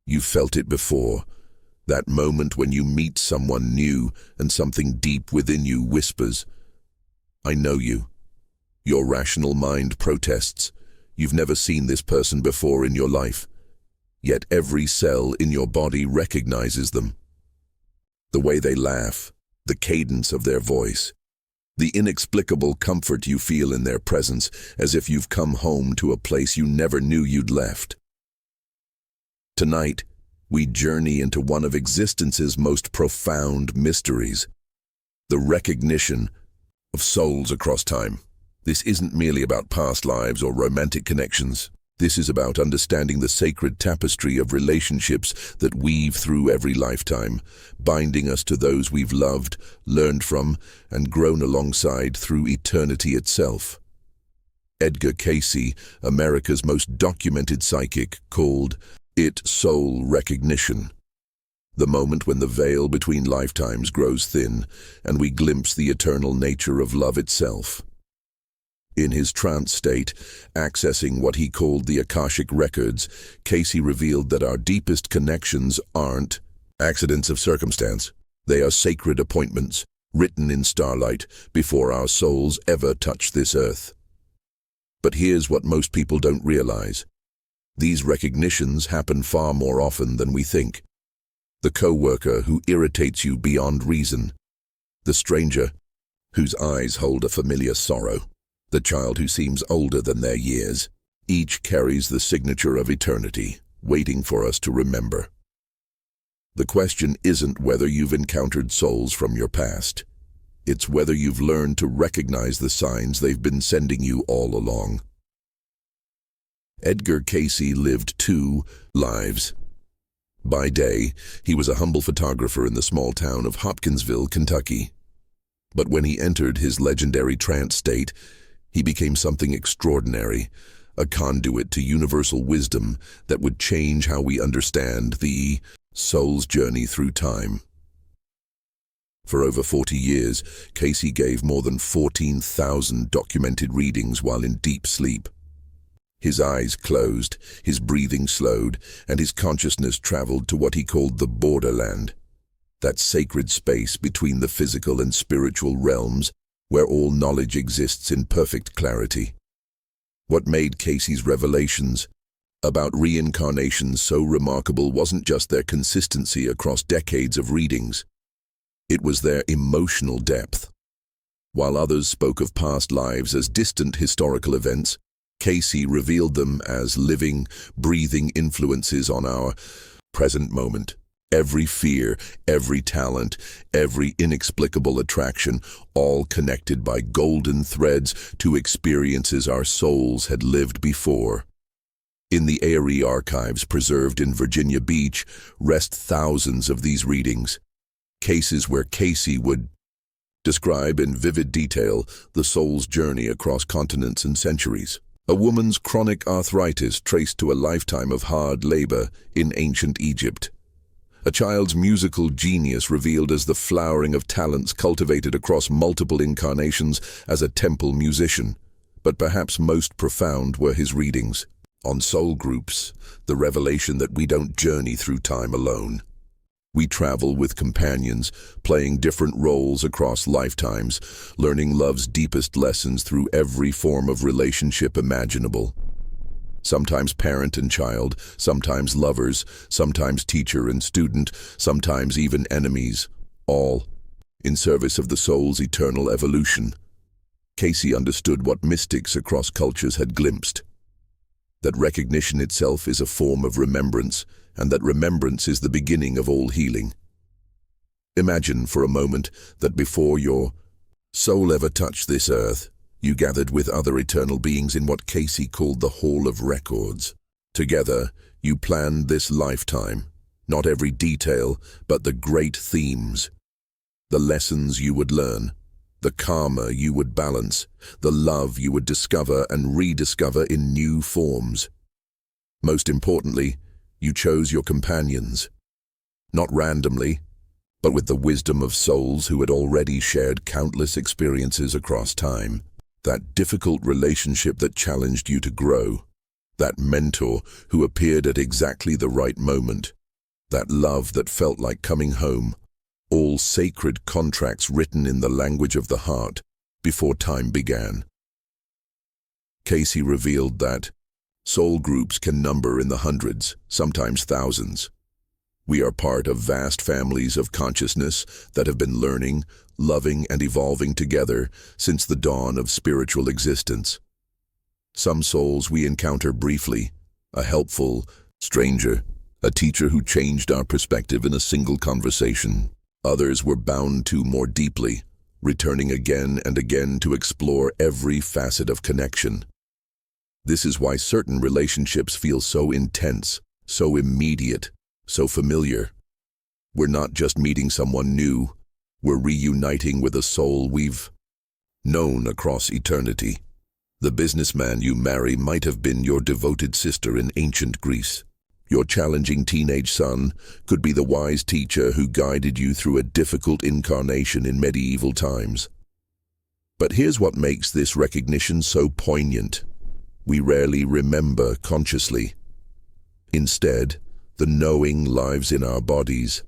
You've felt it before. That moment when you meet someone new and something deep within you whispers, "I know you." Your rational mind protests. You've never seen this person before in your life. Yet every cell in your body recognizes them. The way they laugh, the cadence of their voice, the inexplicable comfort you feel in their presence, as if you've come home to a place you never knew you'd left. Tonight, we journey into one of existence's most profound mysteries, the recognition of souls across time. This isn't merely about past lives or romantic connections. This is about understanding the sacred tapestry of relationships that weave through every lifetime, binding us to those we've loved, learned from, and grown alongside through eternity itself. Edgar Cayce, America's most documented psychic, called it soul recognition. The moment when the veil between lifetimes grows thin and we glimpse the eternal nature of love itself. In his trance state, accessing what he called the Akashic records, Cayce revealed that our deepest connections aren't accidents of circumstance. They are sacred appointments, written in starlight, before our souls ever touch this earth. But here's what most people don't realize. These recognitions happen far more often than we think. The co-worker who irritates you beyond reason. The stranger whose eyes hold a familiar sorrow. The child who seems older than their years. Each carries the signature of eternity, waiting for us to remember. The question isn't whether you've encountered souls from your past. It's whether you've learned to recognize the signs they've been sending you all along. Edgar Cayce lived 2 lives. By day, he was a humble photographer in the small town of Hopkinsville, Kentucky. But when he entered his legendary trance state, he became something extraordinary, a conduit to universal wisdom that would change how we understand the soul's journey through time. For over 40 years, Cayce gave more than 14,000 documented readings while in deep sleep. His eyes closed, his breathing slowed, and his consciousness traveled to what he called the borderland, that sacred space between the physical and spiritual realms where all knowledge exists in perfect clarity. What made Cayce's revelations about reincarnation so remarkable wasn't just their consistency across decades of readings. It was their emotional depth. While others spoke of past lives as distant historical events, Cayce revealed them as living, breathing influences on our present moment. Every fear, every talent, every inexplicable attraction, all connected by golden threads to experiences our souls had lived before. In the Airy archives preserved in Virginia Beach rest thousands of these readings, cases where Cayce would describe in vivid detail the soul's journey across continents and centuries. A woman's chronic arthritis traced to a lifetime of hard labor in ancient Egypt. A child's musical genius revealed as the flowering of talents cultivated across multiple incarnations as a temple musician. But perhaps most profound were his readings on soul groups, the revelation that we don't journey through time alone. We travel with companions, playing different roles across lifetimes, learning love's deepest lessons through every form of relationship imaginable. Sometimes parent and child, sometimes lovers, sometimes teacher and student, sometimes even enemies, all in service of the soul's eternal evolution. Cayce understood what mystics across cultures had glimpsed, that recognition itself is a form of remembrance, and that remembrance is the beginning of all healing. Imagine for a moment that before your soul ever touched this earth, you gathered with other eternal beings in what Cayce called the Hall of Records. Together, you planned this lifetime, not every detail, but the great themes, the lessons you would learn, the karma you would balance, the love you would discover and rediscover in new forms. Most importantly, you chose your companions, not randomly, but with the wisdom of souls who had already shared countless experiences across time. That difficult relationship that challenged you to grow, that mentor who appeared at exactly the right moment, That love that felt like coming home, all sacred contracts written in the language of the heart before time began. Cayce revealed that soul groups can number in the hundreds, sometimes thousands. We are part of vast families of consciousness that have been learning, loving, and evolving together since the dawn of spiritual existence. Some souls we encounter briefly, a helpful stranger, a teacher who changed our perspective in a single conversation. Others were bound to more deeply, returning again and again to explore every facet of connection. This is why certain relationships feel so intense, so immediate, so familiar. We're not just meeting someone new, we're reuniting with a soul we've known across eternity. The businessman you marry might have been your devoted sister in ancient Greece. Your challenging teenage son could be the wise teacher who guided you through a difficult incarnation in medieval times. But here's what makes this recognition so poignant. We rarely remember consciously. Instead, the knowing lives in our bodies,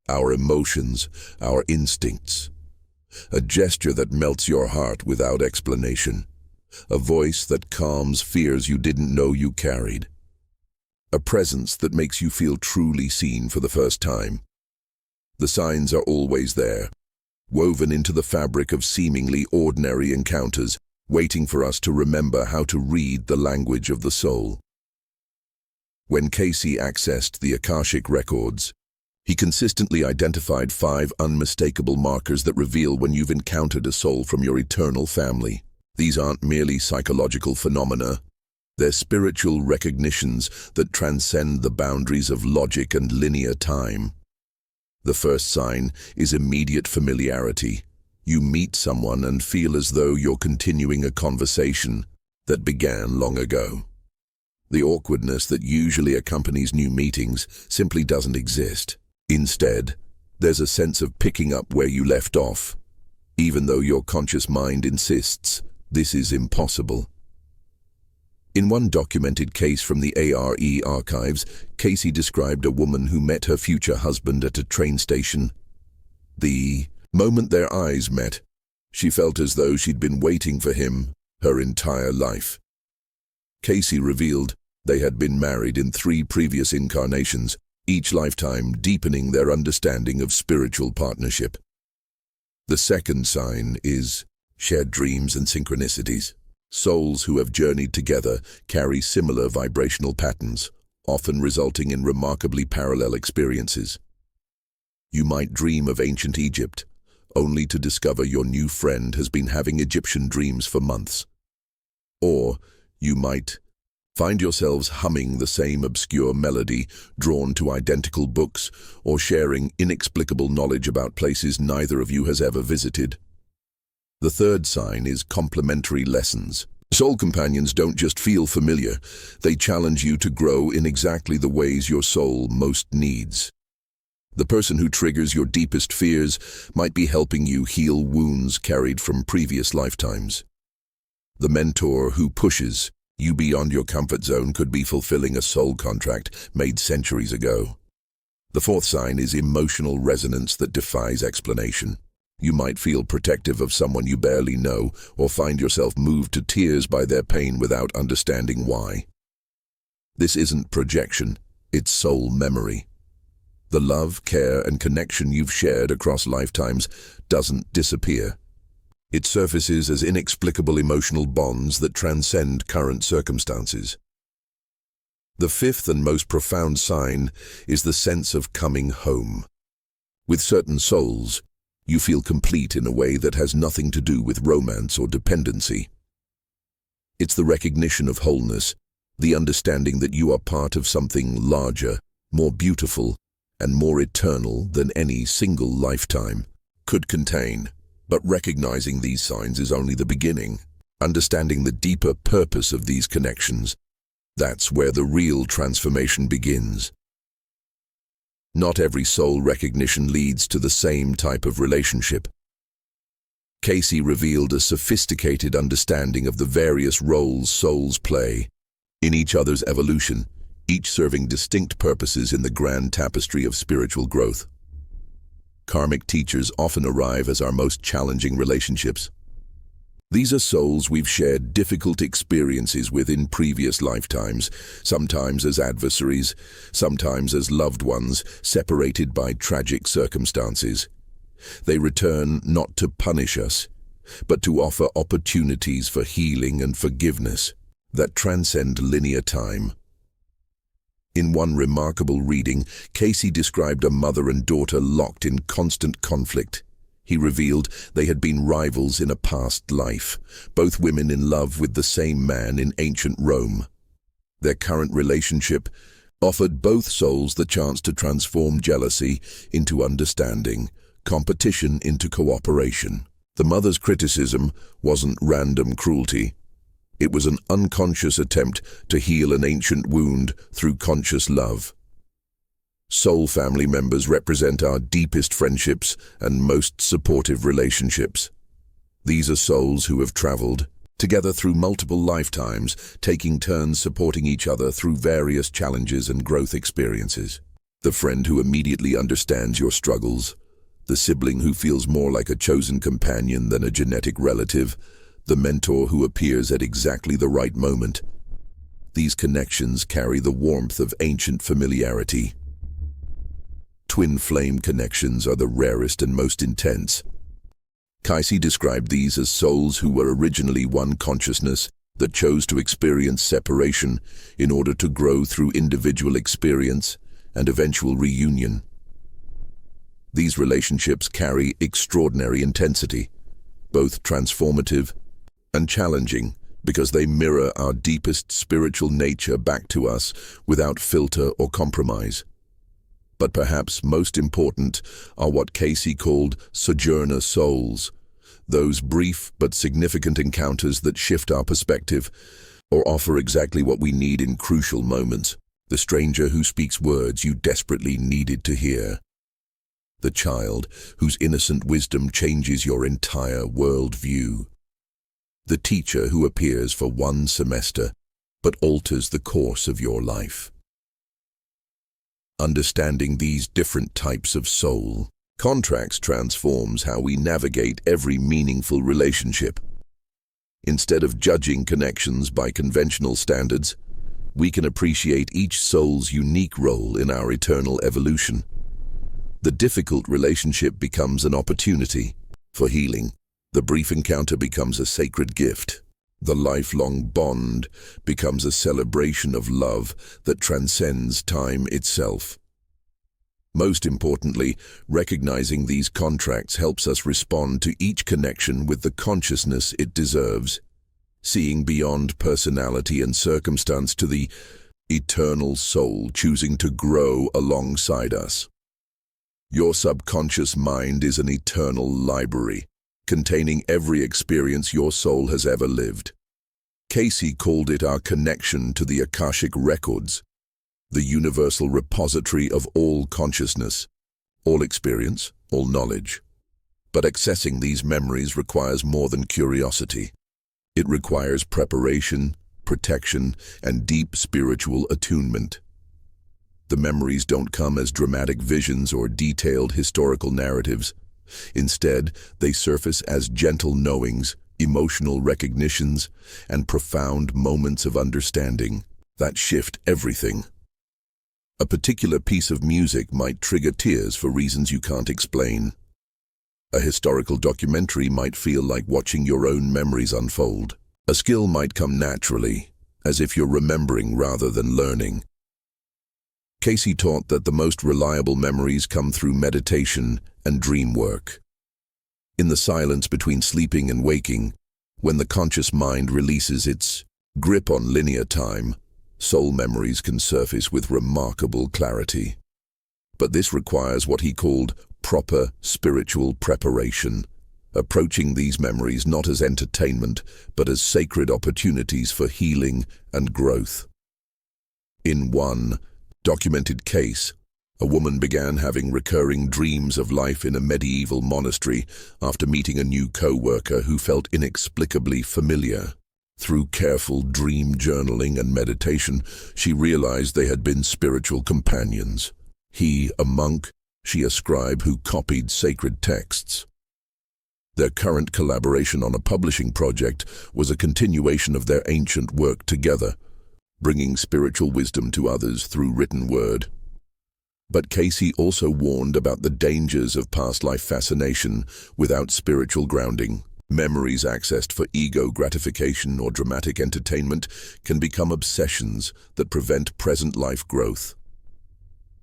our emotions, our instincts. A gesture that melts your heart without explanation. A voice that calms fears you didn't know you carried. A presence that makes you feel truly seen for the first time. The signs are always there, woven into the fabric of seemingly ordinary encounters, waiting for us to remember how to read the language of the soul. When Cayce accessed the Akashic records, he consistently identified 5 unmistakable markers that reveal when you've encountered a soul from your eternal family. These aren't merely psychological phenomena. They're spiritual recognitions that transcend the boundaries of logic and linear time. The first sign is immediate familiarity. You meet someone and feel as though you're continuing a conversation that began long ago. The awkwardness that usually accompanies new meetings simply doesn't exist. Instead, there's a sense of picking up where you left off, even though your conscious mind insists this is impossible. In one documented case from the ARE archives, Cayce described a woman who met her future husband at a train station. The moment their eyes met, she felt as though she'd been waiting for him her entire life. Cayce revealed they had been married in 3 previous incarnations, each lifetime deepening their understanding of spiritual partnership. The second sign is shared dreams and synchronicities. Souls who have journeyed together carry similar vibrational patterns, often resulting in remarkably parallel experiences. You might dream of ancient Egypt, only to discover your new friend has been having Egyptian dreams for months. Or you might find yourselves humming the same obscure melody, drawn to identical books, or sharing inexplicable knowledge about places neither of you has ever visited. The third sign is complementary lessons. Soul companions don't just feel familiar, they challenge you to grow in exactly the ways your soul most needs. The person who triggers your deepest fears might be helping you heal wounds carried from previous lifetimes. The mentor who pushes you beyond your comfort zone could be fulfilling a soul contract made centuries ago. The fourth sign is emotional resonance that defies explanation. You might feel protective of someone you barely know, or find yourself moved to tears by their pain without understanding why. This isn't projection, it's soul memory. The love, care, and connection you've shared across lifetimes doesn't disappear. It surfaces as inexplicable emotional bonds that transcend current circumstances. The fifth and most profound sign is the sense of coming home. With certain souls, you feel complete in a way that has nothing to do with romance or dependency. It's the recognition of wholeness, the understanding that you are part of something larger, more beautiful, and more eternal than any single lifetime could contain. But recognizing these signs is only the beginning. Understanding the deeper purpose of these connections, that's where the real transformation begins. Not every soul recognition leads to the same type of relationship. Cayce revealed a sophisticated understanding of the various roles souls play in each other's evolution, each serving distinct purposes in the grand tapestry of spiritual growth. Karmic teachers often arrive as our most challenging relationships. These are souls we've shared difficult experiences with in previous lifetimes, sometimes as adversaries, sometimes as loved ones separated by tragic circumstances. They return not to punish us, but to offer opportunities for healing and forgiveness that transcend linear time. In one remarkable reading, Cayce described a mother and daughter locked in constant conflict. He revealed they had been rivals in a past life, both women in love with the same man in ancient Rome. Their current relationship offered both souls the chance to transform jealousy into understanding, competition into cooperation. The mother's criticism wasn't random cruelty. It was an unconscious attempt to heal an ancient wound through conscious love. Soul family members represent our deepest friendships and most supportive relationships. These are souls who have traveled together through multiple lifetimes, taking turns supporting each other through various challenges and growth experiences. The friend who immediately understands your struggles, the sibling who feels more like a chosen companion than a genetic relative, the mentor who appears at exactly the right moment. These connections carry the warmth of ancient familiarity. Twin flame connections are the rarest and most intense. Cayce described these as souls who were originally one consciousness that chose to experience separation in order to grow through individual experience and eventual reunion. These relationships carry extraordinary intensity, both transformative and challenging, because they mirror our deepest spiritual nature back to us without filter or compromise. But perhaps most important are what Cayce called sojourner souls, those brief but significant encounters that shift our perspective or offer exactly what we need in crucial moments. The stranger who speaks words you desperately needed to hear. The child whose innocent wisdom changes your entire worldview. The teacher who appears for one semester but alters the course of your life. Understanding these different types of soul contracts transforms how we navigate every meaningful relationship. Instead of judging connections by conventional standards, we can appreciate each soul's unique role in our eternal evolution. The difficult relationship becomes an opportunity for healing. The brief encounter becomes a sacred gift. The lifelong bond becomes a celebration of love that transcends time itself. Most importantly, recognizing these contracts helps us respond to each connection with the consciousness it deserves, seeing beyond personality and circumstance to the eternal soul choosing to grow alongside us. Your subconscious mind is an eternal library, containing every experience your soul has ever lived. Cayce called it our connection to the Akashic records, the universal repository of all consciousness, all experience, all knowledge. But accessing these memories requires more than curiosity. It requires preparation, protection, and deep spiritual attunement. The memories don't come as dramatic visions or detailed historical narratives. Instead, they surface as gentle knowings, emotional recognitions, and profound moments of understanding that shift everything. A particular piece of music might trigger tears for reasons you can't explain. A historical documentary might feel like watching your own memories unfold. A skill might come naturally, as if you're remembering rather than learning. Cayce taught that the most reliable memories come through meditation and dream work. In the silence between sleeping and waking, when the conscious mind releases its grip on linear time, soul memories can surface with remarkable clarity. But this requires what he called proper spiritual preparation, approaching these memories not as entertainment, but as sacred opportunities for healing and growth. In one documented case, a woman began having recurring dreams of life in a medieval monastery after meeting a new co-worker who felt inexplicably familiar. Through careful dream journaling and meditation, she realized they had been spiritual companions. He, a monk, she a scribe who copied sacred texts. Their current collaboration on a publishing project was a continuation of their ancient work together, bringing spiritual wisdom to others through written word. But Cayce also warned about the dangers of past life fascination without spiritual grounding. Memories accessed for ego gratification or dramatic entertainment can become obsessions that prevent present life growth.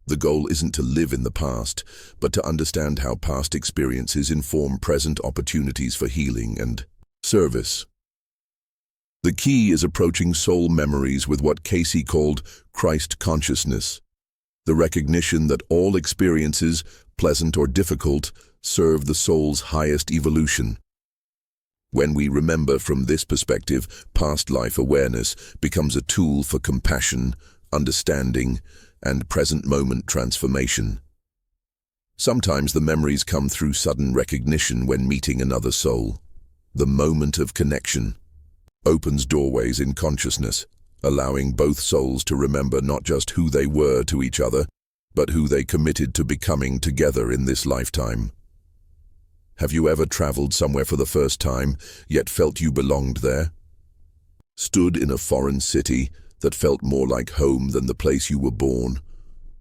The goal isn't to live in the past, but to understand how past experiences inform present opportunities for healing and service. The key is approaching soul memories with what Cayce called Christ consciousness, the recognition that all experiences, pleasant or difficult, serve the soul's highest evolution. When we remember from this perspective, past life awareness becomes a tool for compassion, understanding, and present moment transformation. Sometimes the memories come through sudden recognition when meeting another soul. The moment of connection opens doorways in consciousness, allowing both souls to remember not just who they were to each other, but who they committed to becoming together in this lifetime. Have you ever traveled somewhere for the first time, yet felt you belonged there? Stood in a foreign city that felt more like home than the place you were born,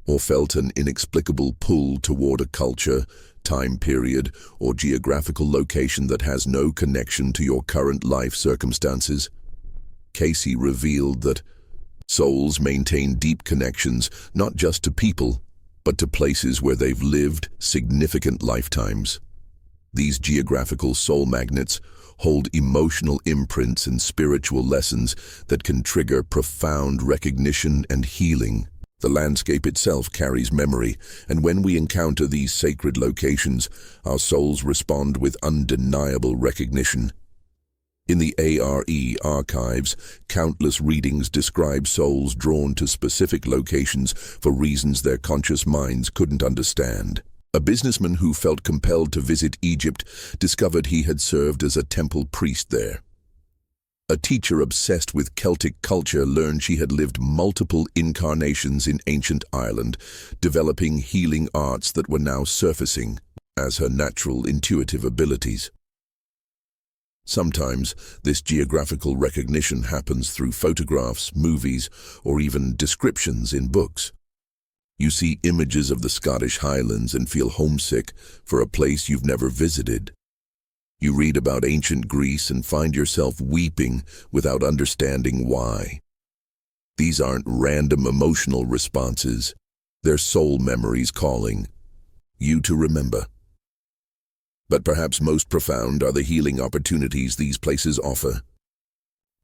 or felt an inexplicable pull toward a culture, time period, or geographical location that has no connection to your current life circumstances? Cayce revealed that souls maintain deep connections not just to people, but to places where they've lived significant lifetimes. These geographical soul magnets hold emotional imprints and spiritual lessons that can trigger profound recognition and healing. The landscape itself carries memory, and when we encounter these sacred locations, our souls respond with undeniable recognition. In the ARE archives, countless readings describe souls drawn to specific locations for reasons their conscious minds couldn't understand. A businessman who felt compelled to visit Egypt discovered he had served as a temple priest there. A teacher obsessed with Celtic culture learned she had lived multiple incarnations in ancient Ireland, developing healing arts that were now surfacing as her natural intuitive abilities. Sometimes, this geographical recognition happens through photographs, movies, or even descriptions in books. You see images of the Scottish Highlands and feel homesick for a place you've never visited. You read about ancient Greece and find yourself weeping without understanding why. These aren't random emotional responses. They're soul memories calling you to remember. But perhaps most profound are the healing opportunities these places offer.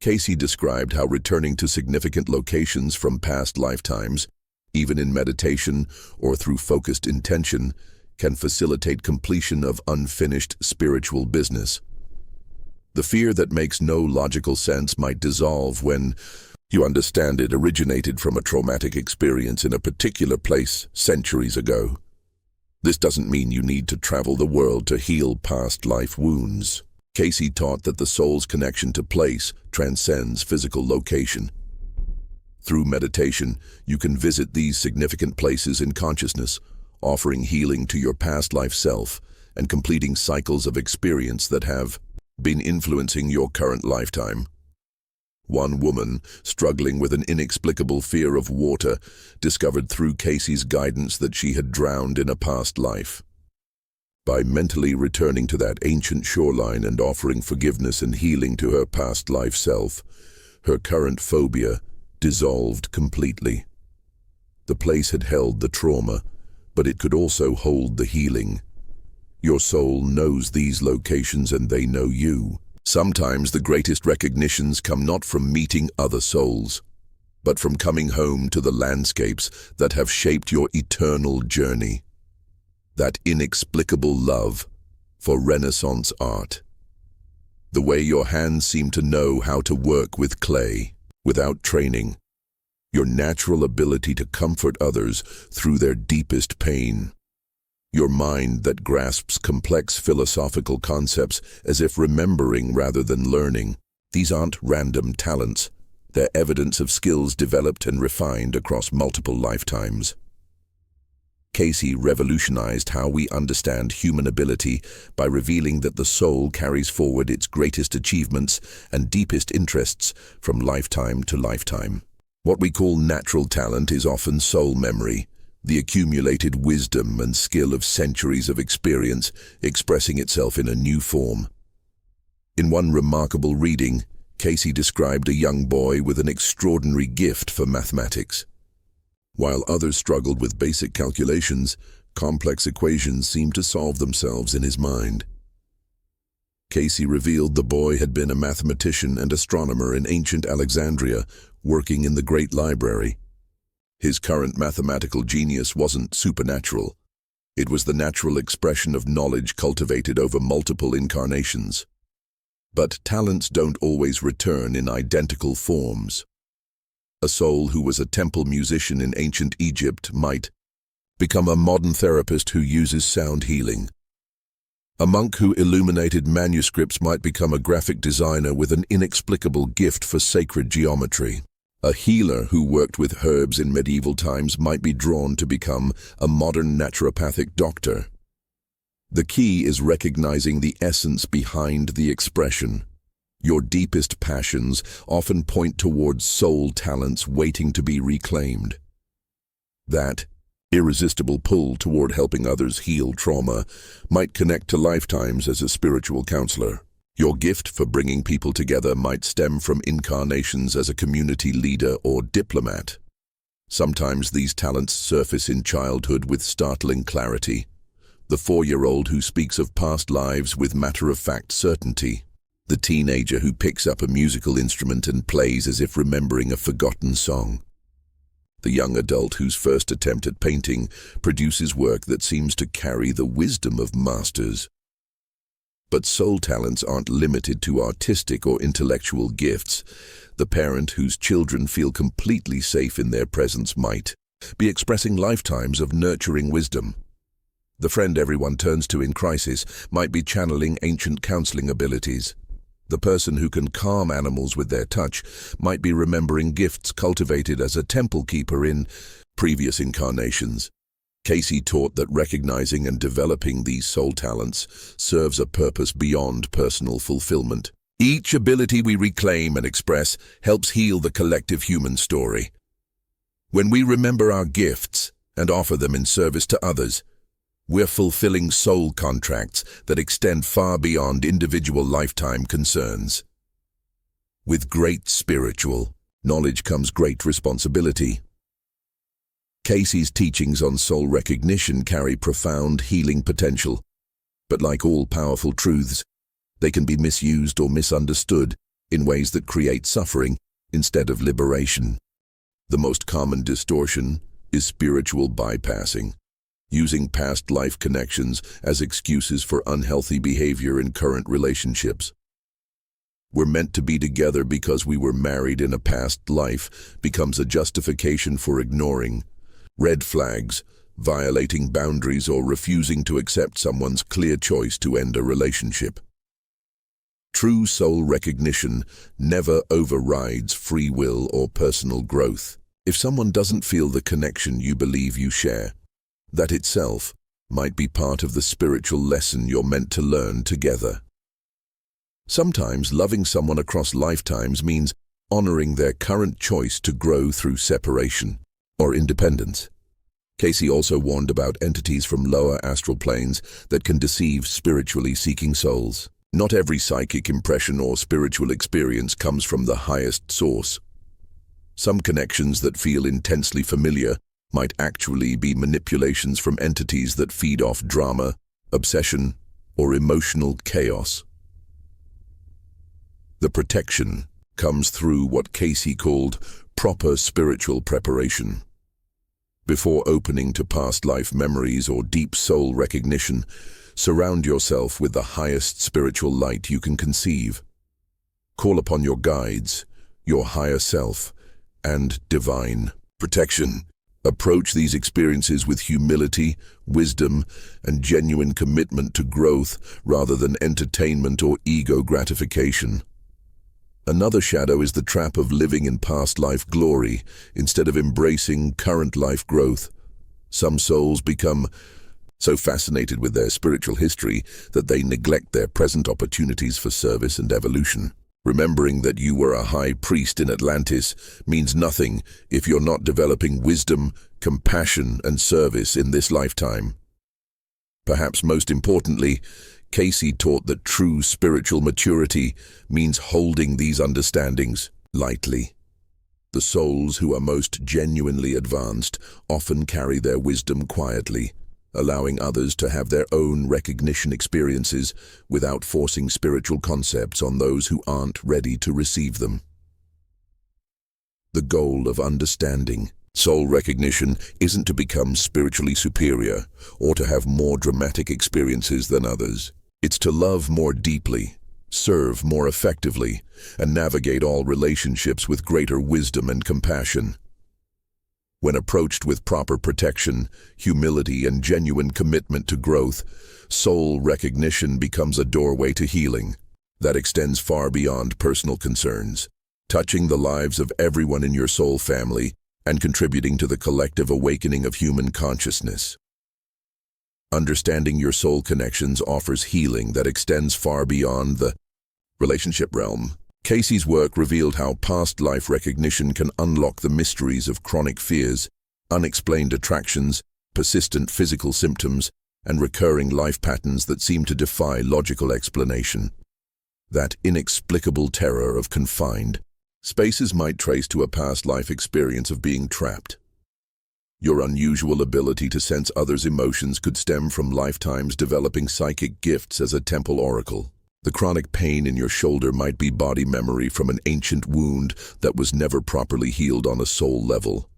Cayce described how returning to significant locations from past lifetimes, even in meditation or through focused intention, can facilitate completion of unfinished spiritual business. The fear that makes no logical sense might dissolve when you understand it originated from a traumatic experience in a particular place centuries ago. This doesn't mean you need to travel the world to heal past life wounds. Cayce taught that the soul's connection to place transcends physical location. Through meditation, you can visit these significant places in consciousness, offering healing to your past life self and completing cycles of experience that have been influencing your current lifetime. One woman, struggling with an inexplicable fear of water, discovered through Cayce's guidance that she had drowned in a past life. By mentally returning to that ancient shoreline and offering forgiveness and healing to her past life self, her current phobia dissolved completely. The place had held the trauma, but it could also hold the healing. Your soul knows these locations and they know you. Sometimes the greatest recognitions come not from meeting other souls, but from coming home to the landscapes that have shaped your eternal journey. That inexplicable love for Renaissance art. The way your hands seem to know how to work with clay without training. Your natural ability to comfort others through their deepest pain. Your mind that grasps complex philosophical concepts as if remembering rather than learning. These aren't random talents. They're evidence of skills developed and refined across multiple lifetimes. Cayce revolutionized how we understand human ability by revealing that the soul carries forward its greatest achievements and deepest interests from lifetime to lifetime. What we call natural talent is often soul memory, the accumulated wisdom and skill of centuries of experience expressing itself in a new form. In one remarkable reading, Cayce described a young boy with an extraordinary gift for mathematics. While others struggled with basic calculations, complex equations seemed to solve themselves in his mind. Cayce revealed the boy had been a mathematician and astronomer in ancient Alexandria, working in the Great Library. His current mathematical genius wasn't supernatural. It was the natural expression of knowledge cultivated over multiple incarnations. But talents don't always return in identical forms. A soul who was a temple musician in ancient Egypt might become a modern therapist who uses sound healing. A monk who illuminated manuscripts might become a graphic designer with an inexplicable gift for sacred geometry. A healer who worked with herbs in medieval times might be drawn to become a modern naturopathic doctor. The key is recognizing the essence behind the expression. Your deepest passions often point towards soul talents waiting to be reclaimed. That irresistible pull toward helping others heal trauma might connect to lifetimes as a spiritual counselor. Your gift for bringing people together might stem from incarnations as a community leader or diplomat. Sometimes these talents surface in childhood with startling clarity. The 4-year-old who speaks of past lives with matter-of-fact certainty. The teenager who picks up a musical instrument and plays as if remembering a forgotten song. The young adult whose first attempt at painting produces work that seems to carry the wisdom of masters. But soul talents aren't limited to artistic or intellectual gifts. The parent whose children feel completely safe in their presence might be expressing lifetimes of nurturing wisdom. The friend everyone turns to in crisis might be channeling ancient counseling abilities. The person who can calm animals with their touch might be remembering gifts cultivated as a temple keeper in previous incarnations. Cayce taught that recognizing and developing these soul talents serves a purpose beyond personal fulfillment. Each ability we reclaim and express helps heal the collective human story. When we remember our gifts and offer them in service to others, we're fulfilling soul contracts that extend far beyond individual lifetime concerns. With great spiritual knowledge comes great responsibility. Cayce's teachings on soul recognition carry profound healing potential, but like all powerful truths, they can be misused or misunderstood in ways that create suffering instead of liberation. The most common distortion is spiritual bypassing, using past life connections as excuses for unhealthy behavior in current relationships. We're meant to be together because we were married in a past life becomes a justification for ignoring red flags, violating boundaries, or refusing to accept someone's clear choice to end a relationship. True soul recognition never overrides free will or personal growth. If someone doesn't feel the connection you believe you share, that itself might be part of the spiritual lesson you're meant to learn together. Sometimes loving someone across lifetimes means honoring their current choice to grow through separation or independence. Cayce also warned about entities from lower astral planes that can deceive spiritually seeking souls. Not every psychic impression or spiritual experience comes from the highest source. Some connections that feel intensely familiar might actually be manipulations from entities that feed off drama, obsession, or emotional chaos. The protection comes through what Cayce called proper spiritual preparation. Before opening to past life memories or deep soul recognition, surround yourself with the highest spiritual light you can conceive. Call upon your guides, your higher self, and divine protection. Approach these experiences with humility, wisdom, and genuine commitment to growth rather than entertainment or ego gratification. Another shadow is the trap of living in past life glory instead of embracing current life growth. Some souls become so fascinated with their spiritual history that they neglect their present opportunities for service and evolution. Remembering that you were a high priest in Atlantis means nothing if you're not developing wisdom, compassion, and service in this lifetime. Perhaps most importantly, Cayce taught that true spiritual maturity means holding these understandings lightly. The souls who are most genuinely advanced often carry their wisdom quietly, allowing others to have their own recognition experiences without forcing spiritual concepts on those who aren't ready to receive them. The goal of understanding soul recognition isn't to become spiritually superior or to have more dramatic experiences than others. It's to love more deeply, serve more effectively, and navigate all relationships with greater wisdom and compassion. When approached with proper protection, humility, and genuine commitment to growth, soul recognition becomes a doorway to healing that extends far beyond personal concerns, touching the lives of everyone in your soul family and contributing to the collective awakening of human consciousness. Understanding your soul connections offers healing that extends far beyond the relationship realm. Cayce's work revealed how past life recognition can unlock the mysteries of chronic fears, unexplained attractions, persistent physical symptoms, and recurring life patterns that seem to defy logical explanation. That inexplicable terror of confined spaces might trace to a past life experience of being trapped. Your unusual ability to sense others' emotions could stem from lifetimes developing psychic gifts as a temple oracle. The chronic pain in your shoulder might be body memory from an ancient wound that was never properly healed on a soul level.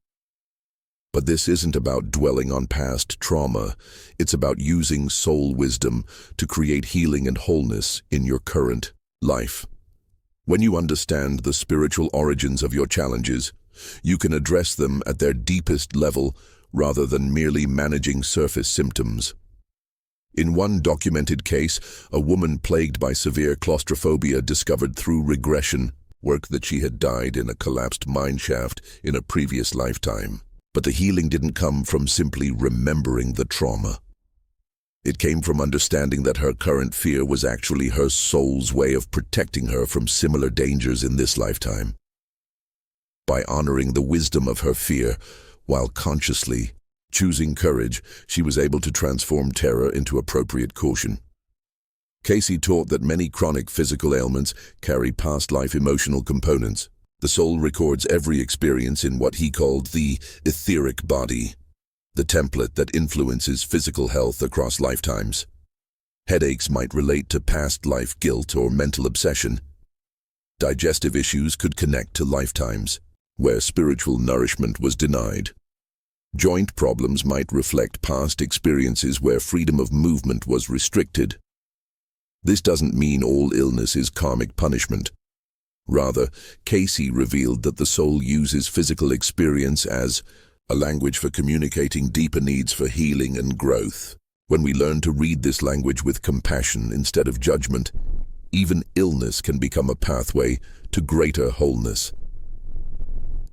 But this isn't about dwelling on past trauma. It's about using soul wisdom to create healing and wholeness in your current life. When you understand the spiritual origins of your challenges, you can address them at their deepest level rather than merely managing surface symptoms. In one documented case, a woman plagued by severe claustrophobia discovered through regression work that she had died in a collapsed mineshaft in a previous lifetime. But the healing didn't come from simply remembering the trauma. It came from understanding that her current fear was actually her soul's way of protecting her from similar dangers in this lifetime. By honoring the wisdom of her fear, while consciously choosing courage, she was able to transform terror into appropriate caution. Cayce taught that many chronic physical ailments carry past life emotional components. The soul records every experience in what he called the etheric body, the template that influences physical health across lifetimes. Headaches might relate to past life guilt or mental obsession. Digestive issues could connect to lifetimes where spiritual nourishment was denied. Joint problems might reflect past experiences where freedom of movement was restricted. This doesn't mean all illness is karmic punishment. Rather, Cayce revealed that the soul uses physical experience as a language for communicating deeper needs for healing and growth. When we learn to read this language with compassion instead of judgment, even illness can become a pathway to greater wholeness.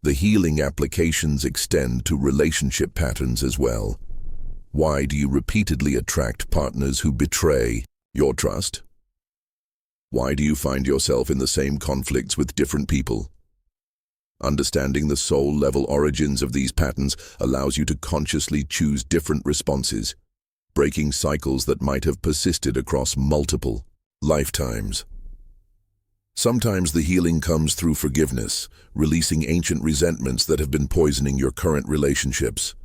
The healing applications extend to relationship patterns as well. Why do you repeatedly attract partners who betray your trust? Why do you find yourself in the same conflicts with different people? Understanding the soul-level origins of these patterns allows you to consciously choose different responses, breaking cycles that might have persisted across multiple lifetimes. Sometimes the healing comes through forgiveness, releasing ancient resentments that have been poisoning your current relationships.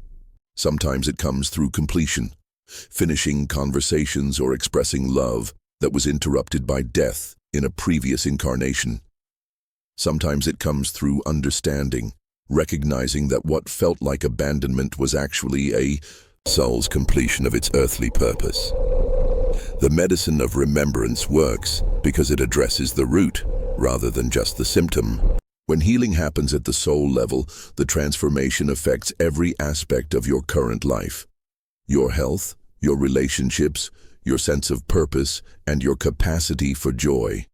Sometimes it comes through completion, finishing conversations or expressing love that was interrupted by death in a previous incarnation. Sometimes it comes through understanding, recognizing that what felt like abandonment was actually a soul's completion of its earthly purpose. The medicine of remembrance works because it addresses the root rather than just the symptom. When healing happens at the soul level, the transformation affects every aspect of your current life. Your health, your relationships, your sense of purpose, and your capacity for joy.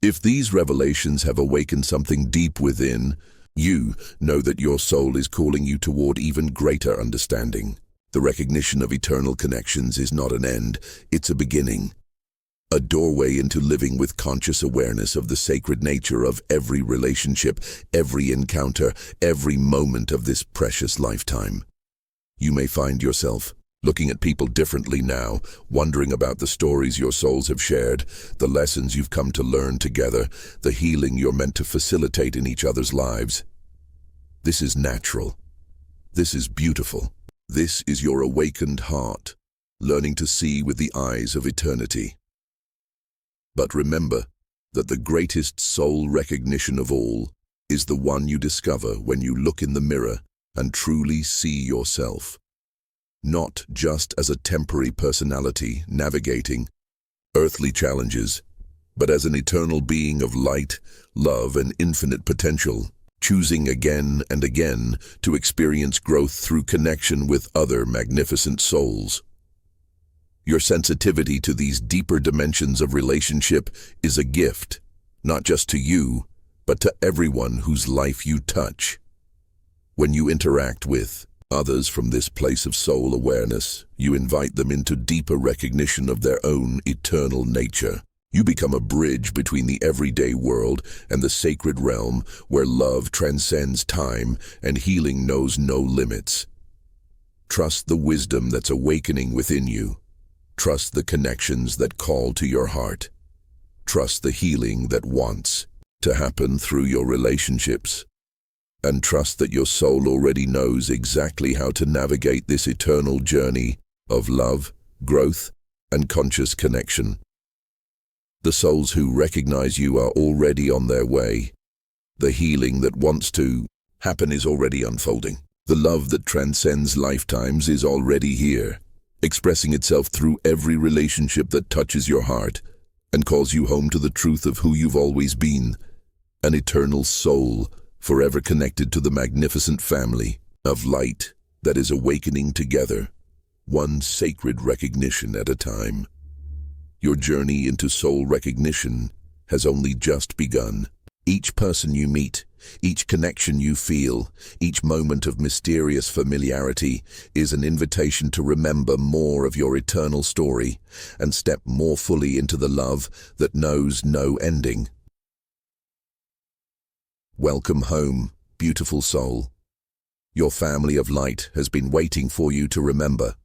If these revelations have awakened something deep within, you know that your soul is calling you toward even greater understanding. The recognition of eternal connections is not an end, it's a beginning. A doorway into living with conscious awareness of the sacred nature of every relationship, every encounter, every moment of this precious lifetime. You may find yourself looking at people differently now, wondering about the stories your souls have shared, the lessons you've come to learn together, the healing you're meant to facilitate in each other's lives. This is natural. This is beautiful. This is your awakened heart, learning to see with the eyes of eternity. But remember that the greatest soul recognition of all is the one you discover when you look in the mirror and truly see yourself. Not just as a temporary personality navigating earthly challenges, but as an eternal being of light, love, and infinite potential, choosing again and again to experience growth through connection with other magnificent souls. Your sensitivity to these deeper dimensions of relationship is a gift, not just to you, but to everyone whose life you touch. When you interact with others from this place of soul awareness, you invite them into deeper recognition of their own eternal nature. You become a bridge between the everyday world and the sacred realm where love transcends time and healing knows no limits. Trust the wisdom that's awakening within you. Trust the connections that call to your heart. Trust the healing that wants to happen through your relationships. And trust that your soul already knows exactly how to navigate this eternal journey of love, growth, and conscious connection. The souls who recognize you are already on their way. The healing that wants to happen is already unfolding. The love that transcends lifetimes is already here, expressing itself through every relationship that touches your heart and calls you home to the truth of who you've always been, an eternal soul, forever connected to the magnificent family of light that is awakening together, one sacred recognition at a time. Your journey into soul recognition has only just begun. Each person you meet, each connection you feel, each moment of mysterious familiarity is an invitation to remember more of your eternal story and step more fully into the love that knows no ending. Welcome home, beautiful soul. Your family of light has been waiting for you to remember.